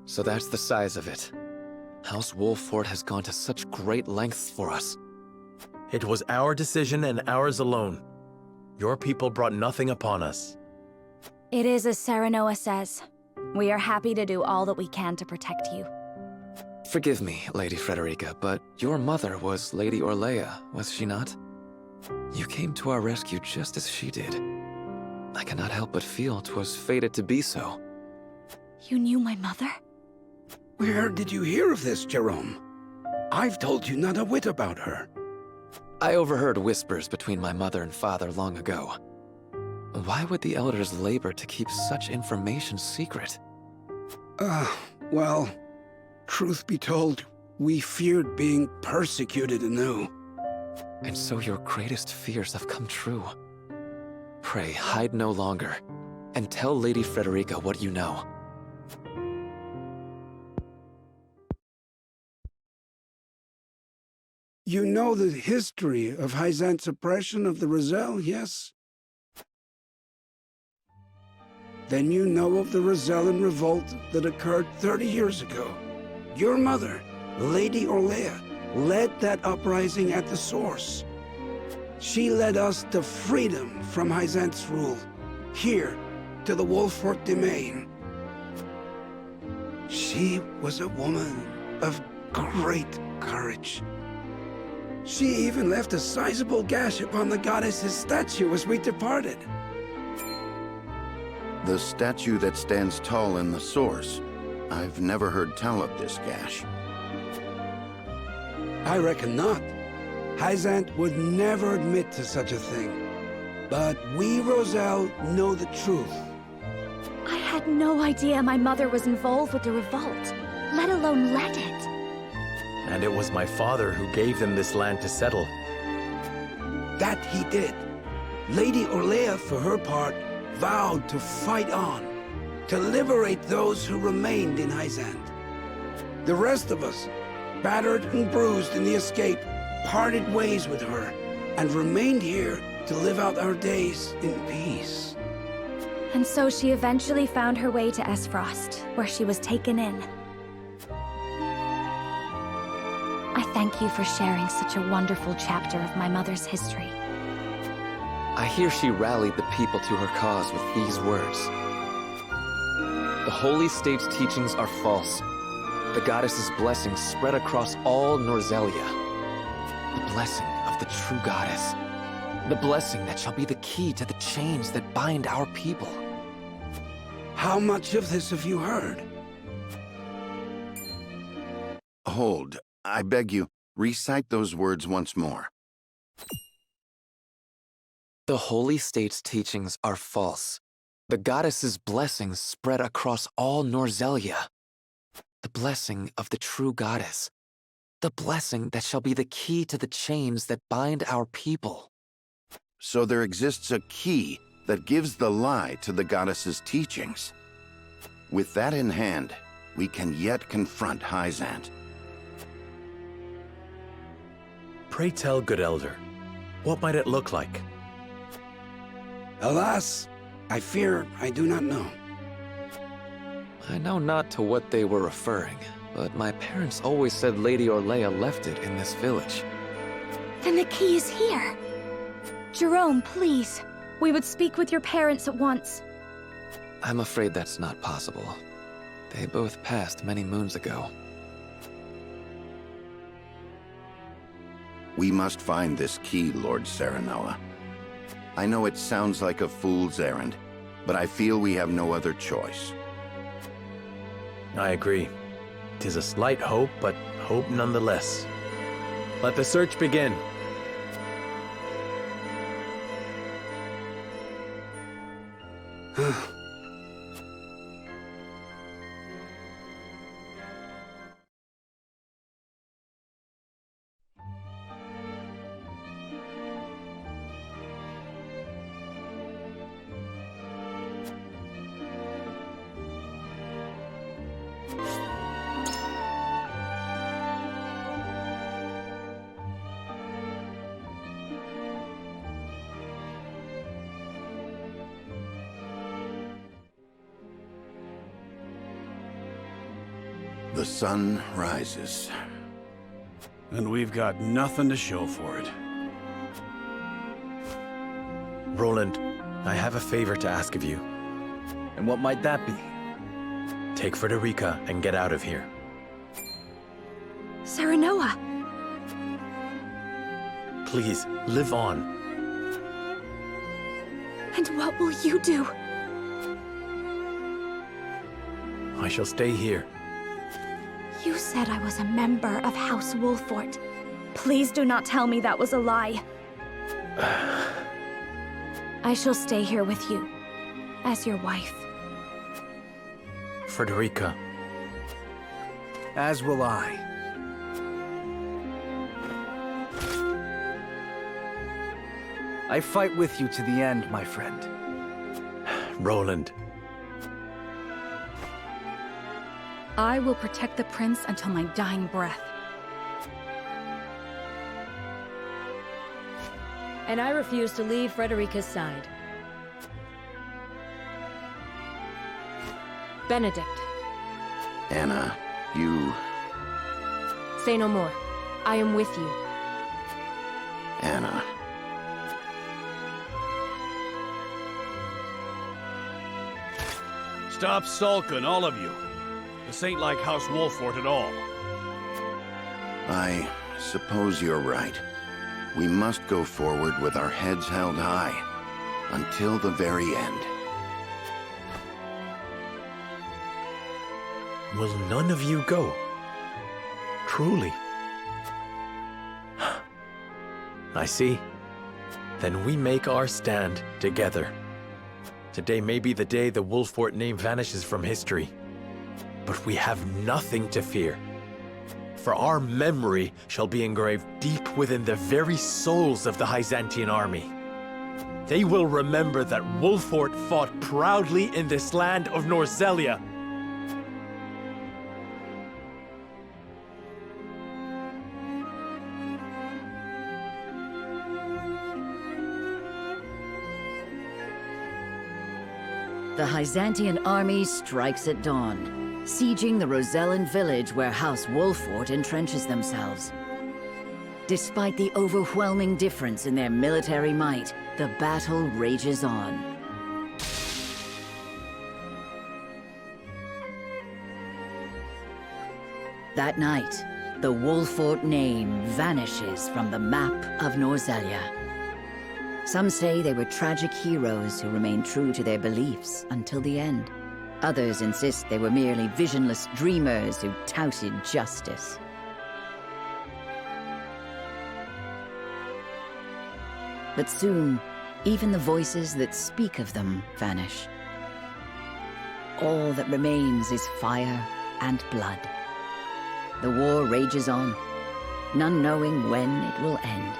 So that's the size of it. House Wolffort has gone to such great lengths for us. It was our decision and ours alone. Your people brought nothing upon us. It is as Serenoa says. We are happy to do all that we can to protect you. Forgive me, Lady Frederica, but your mother was Lady Orlea, was she not? You came to our rescue just as she did. I cannot help but feel 'twas fated to be so. You knew my mother? Where did you hear of this, Jerome? I've told you not a whit about her. I overheard whispers between my mother and father long ago. Why would the elders labor to keep such information secret? Well, truth be told, we feared being persecuted anew. And so your greatest fears have come true. Pray, hide no longer, and tell Lady Frederica what you know. You know the history of Hyzante's oppression of the Roselle, yes? Then you know of the Rosellan revolt that occurred 30 years ago. Your mother, Lady Orlea, led that uprising at the source. She led us to freedom from Hyzante's rule, here to the Wolffort domain. She was a woman of great courage. She even left a sizable gash upon the goddess's statue as we departed. The statue that stands tall in the source. I've never heard tell of this gash. I reckon not. Hyzante would never admit to such a thing. But we, Roselle, know the truth. I had no idea my mother was involved with the revolt, let alone led it. And it was my father who gave them this land to settle. That he did. Lady Orlea, for her part, vowed to fight on, to liberate those who remained in Hyzante. The rest of us, battered and bruised in the escape, parted ways with her, and remained here to live out our days in peace. And so she eventually found her way to Esfrost, where she was taken in. I thank you for sharing such a wonderful chapter of my mother's history. I hear she rallied the people to her cause with these words. The Holy State's teachings are false. The goddess's blessings spread across all Norzelia. The blessing of the true goddess. The blessing that shall be the key to the chains that bind our people. How much of this have you heard? Hold. I beg you, recite those words once more. The Holy State's teachings are false. The goddess's blessings spread across all Norzelia. The blessing of the true goddess. The blessing that shall be the key to the chains that bind our people. So there exists a key that gives the lie to the goddess's teachings. With that in hand, we can yet confront Hyzante. Pray tell, good elder, what might it look like? Alas, I fear I do not know. I know not to what they were referring, but my parents always said Lady Orlea left it in this village. Then the key is here. Jerome, please. We would speak with your parents at once. I'm afraid that's not possible. They both passed many moons ago. We must find this key, Lord Serenoa. I know it sounds like a fool's errand, but I feel we have no other choice. I agree. 'Tis a slight hope, but hope nonetheless. Let the search begin. The sun rises. And we've got nothing to show for it. Roland, I have a favor to ask of you. And what might that be? Take Frederica and get out of here. Serenoa! Please, live on. And what will you do? I shall stay here. You said I was a member of House Wolfort. Please do not tell me that was a lie. I shall stay here with you, as your wife. Frederica. As will I. I fight with you to the end, my friend. Roland. I will protect the prince until my dying breath. And I refuse to leave Frederica's side. Benedict. Anna, you... Say no more. I am with you. Anna. Stop sulking, all of you. This ain't like House Wolfort at all. I suppose you're right. We must go forward with our heads held high, until the very end. Will none of you go? Truly? I see. Then we make our stand together. Today may be the day the Wolfort name vanishes from history. But we have nothing to fear. For our memory shall be engraved deep within the very souls of the Hyzantean army. They will remember that Wolfort fought proudly in this land of Norzelia. The Hyzantean army strikes at dawn, sieging the Rosellan village where House Wolfort entrenches themselves. Despite the overwhelming difference in their military might, the battle rages on. That night, the Wolfort name vanishes from the map of Norzelia. Some say they were tragic heroes who remained true to their beliefs until the end. Others insist they were merely visionless dreamers who touted justice. But soon, even the voices that speak of them vanish. All that remains is fire and blood. The war rages on, none knowing when it will end.